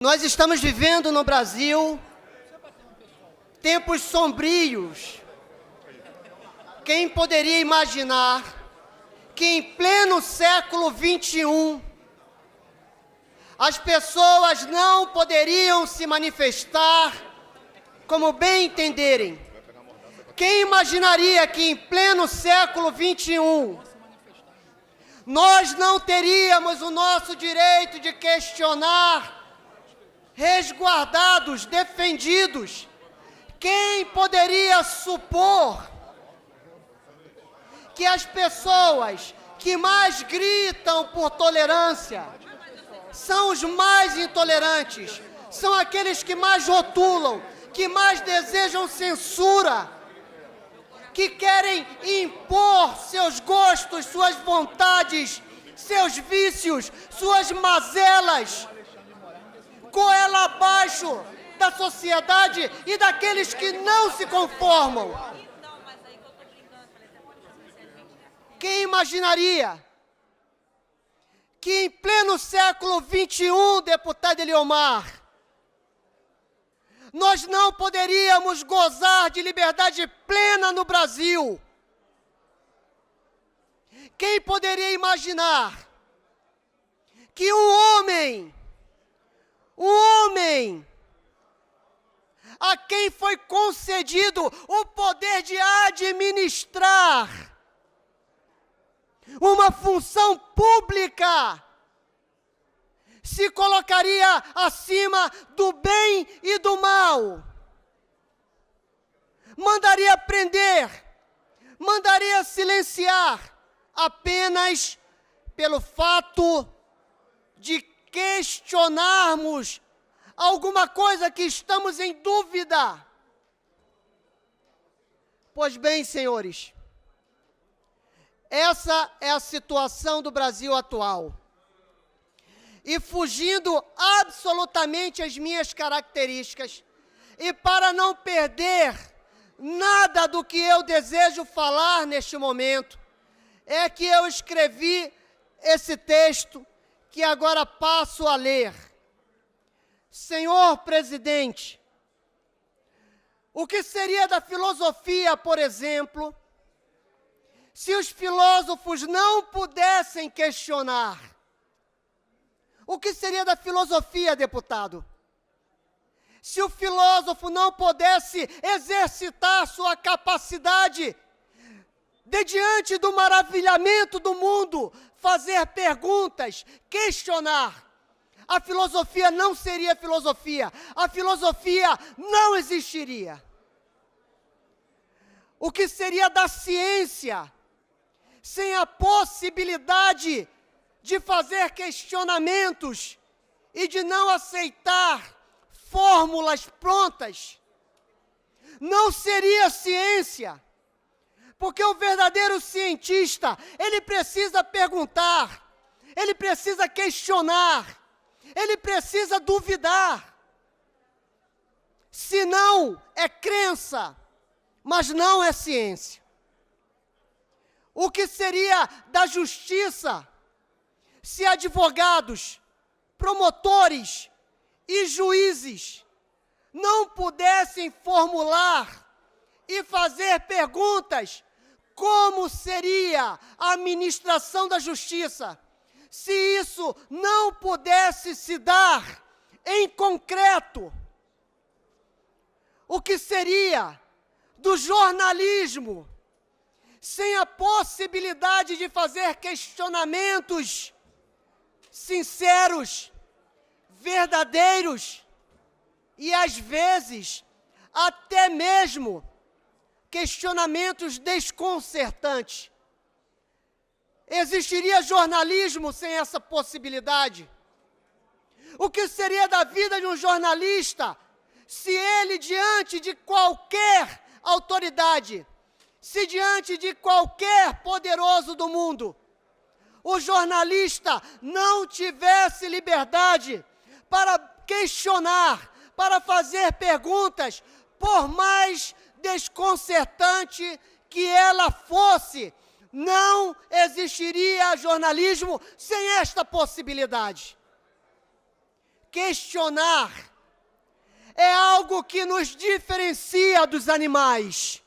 Nós estamos vivendo no Brasil tempos sombrios. Quem poderia imaginar que em pleno século XXI as pessoas não poderiam se manifestar como bem entenderem? Quem imaginaria que em pleno século XXI nós não teríamos o nosso direito de questionar, resguardados, defendidos? Quem poderia supor que as pessoas que mais gritam por tolerância são os mais intolerantes, são aqueles que mais rotulam, que mais desejam censura, que querem impor seus gostos, suas vontades, seus vícios, suas mazelas, goela abaixo da sociedade e daqueles que não se conformam. Quem imaginaria que em pleno século XXI, deputado Eliomar, nós não poderíamos gozar de liberdade plena no Brasil? Quem poderia imaginar que um homem a quem foi concedido o poder de administrar uma função pública se colocaria acima do bem e do mal, mandaria prender, mandaria silenciar apenas pelo fato de questionarmos alguma coisa que estamos em dúvida? Pois bem, senhores, essa é a situação do Brasil atual. E fugindo absolutamente às minhas características, e para não perder nada do que eu desejo falar neste momento, é que eu escrevi esse texto que agora passo a ler. Senhor presidente, o que seria da filosofia, por exemplo, se os filósofos não pudessem questionar? O que seria da filosofia, deputado? Se o filósofo não pudesse exercitar sua capacidade de, diante do maravilhamento do mundo, fazer perguntas, questionar, a filosofia não seria filosofia, a filosofia não existiria. O que seria da ciência sem a possibilidade de fazer questionamentos e de não aceitar fórmulas prontas? Não seria ciência, porque o verdadeiro cientista, ele precisa perguntar, ele precisa questionar, ele precisa duvidar. Senão é crença, mas não é ciência. O que seria da justiça se advogados, promotores e juízes não pudessem formular e fazer perguntas? Como seria a administração da justiça se isso não pudesse se dar em concreto? O que seria do jornalismo sem a possibilidade de fazer questionamentos sinceros, verdadeiros e, às vezes, até mesmo questionamentos desconcertantes? Existiria jornalismo sem essa possibilidade? O que seria da vida de um jornalista se ele, diante de qualquer autoridade, se diante de qualquer poderoso do mundo, o jornalista não tivesse liberdade para questionar, para fazer perguntas, por mais desconcertante que ela fosse? Não existiria jornalismo sem esta possibilidade. questionar é algo que nos diferencia dos animais.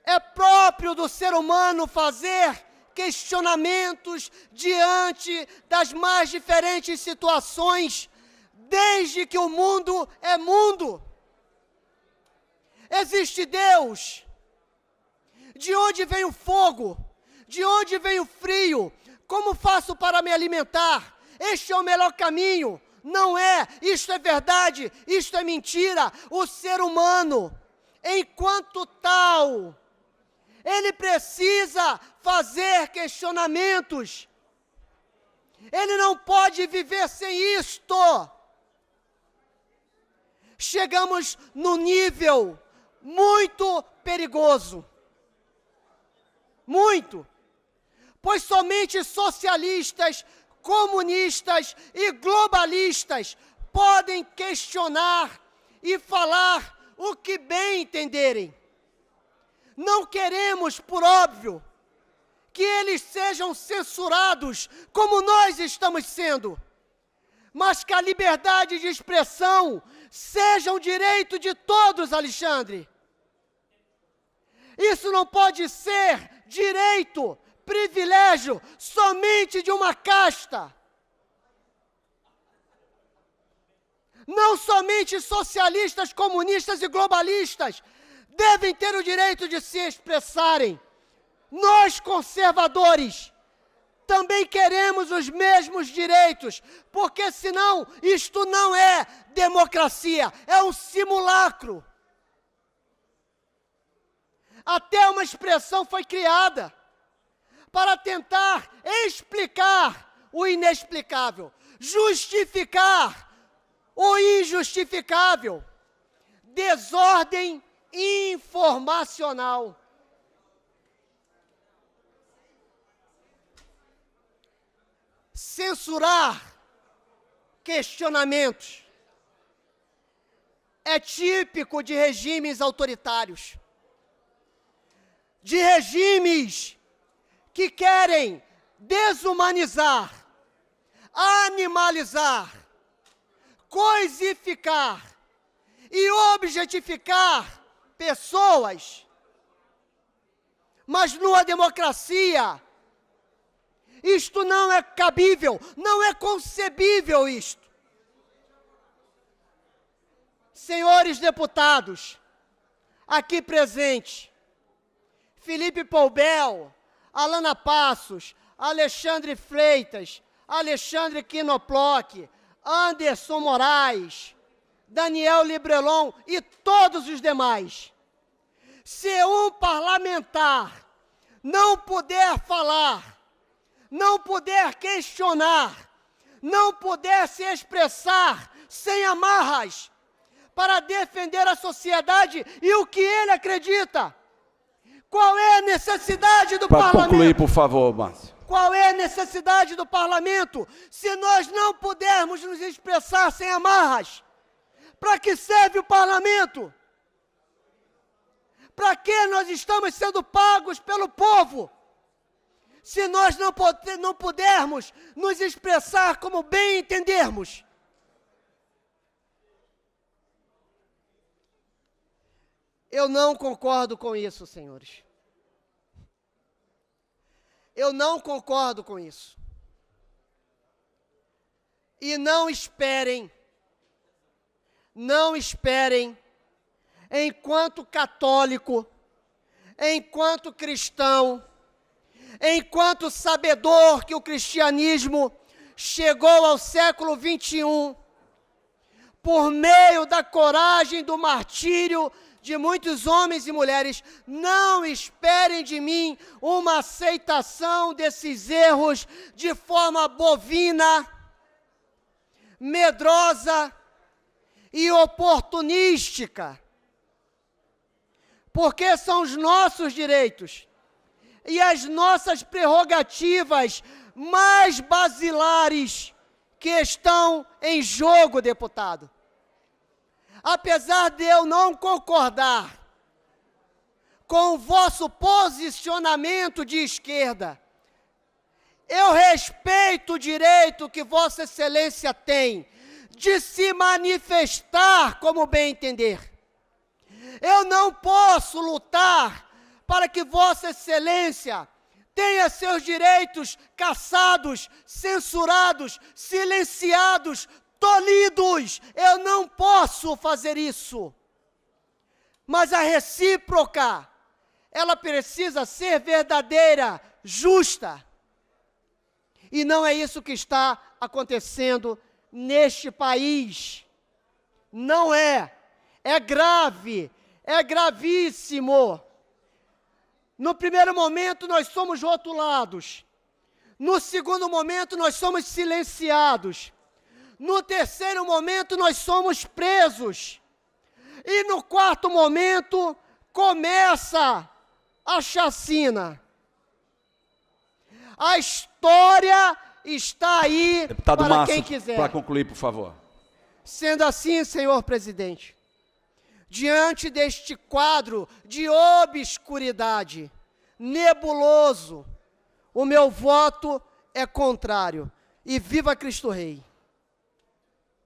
É próprio do ser humano fazer questionamentos diante das mais diferentes situações, desde que o mundo é mundo. Existe Deus. De onde vem o fogo? De onde vem o frio? Como faço para me alimentar? Este é o melhor caminho. Não é, isto é verdade, isto é mentira. O ser humano, enquanto tal, ele precisa fazer questionamentos. Ele não pode viver sem isto. Chegamos num nível muito perigoso. Muito. Pois somente socialistas, comunistas e globalistas podem questionar e falar o que bem entenderem. Não queremos, por óbvio, que eles sejam censurados como nós estamos sendo, mas que a liberdade de expressão seja um direito de todos, Alexandre. Isso não pode ser direito, privilégio somente de uma casta. Não somente socialistas, comunistas e globalistas devem ter o direito de se expressarem. Nós, conservadores, também queremos os mesmos direitos, porque senão isto não é democracia, é um simulacro. Até uma expressão foi criada para tentar explicar o inexplicável, justificar o injustificável. Desordem informacional. Censurar questionamentos é típico de regimes autoritários, de regimes que querem desumanizar, animalizar, coisificar e objetificar pessoas. Mas numa democracia, isto não é cabível, não é concebível isto. Senhores deputados, aqui presentes, Felipe Poubel, Alana Passos, Alexandre Freitas, Alexandre Quinoploc, Anderson Moraes, Daniel Librelon e todos os demais. Se um parlamentar não puder falar, não puder questionar, não puder se expressar sem amarras para defender a sociedade e o que ele acredita, qual é a necessidade do parlamento? Para concluir, por favor, Márcio. Qual é a necessidade do parlamento se nós não pudermos nos expressar sem amarras? Para que serve o parlamento? Para que nós estamos sendo pagos pelo povo? Se nós não pudermos nos expressar como bem entendermos. Eu não concordo com isso, senhores. Eu não concordo com isso. E não esperem, enquanto católico, enquanto cristão, enquanto sabedor que o cristianismo chegou ao século XXI, por meio da coragem do martírio de muitos homens e mulheres, não esperem de mim uma aceitação desses erros de forma bovina, medrosa e oportunística, porque são os nossos direitos e as nossas prerrogativas mais basilares que estão em jogo, deputado. Apesar de eu não concordar com o vosso posicionamento de esquerda, eu respeito o direito que Vossa Excelência tem de se manifestar como bem entender. Eu não posso lutar para que Vossa Excelência tenha seus direitos cassados, censurados, silenciados, tolhidos. Eu não posso fazer isso. Mas a recíproca, ela precisa ser verdadeira, justa. E não é isso que está acontecendo neste país. Não é. É grave, é gravíssimo. No primeiro momento, nós somos rotulados. No segundo momento, nós somos silenciados. No terceiro momento, nós somos presos. E no quarto momento, começa a chacina. A história está aí Deputado para Márcio, quem quiser. para concluir, por favor. Sendo assim, senhor presidente, diante deste quadro de obscuridade, nebuloso, o meu voto é contrário. E viva Cristo Rei!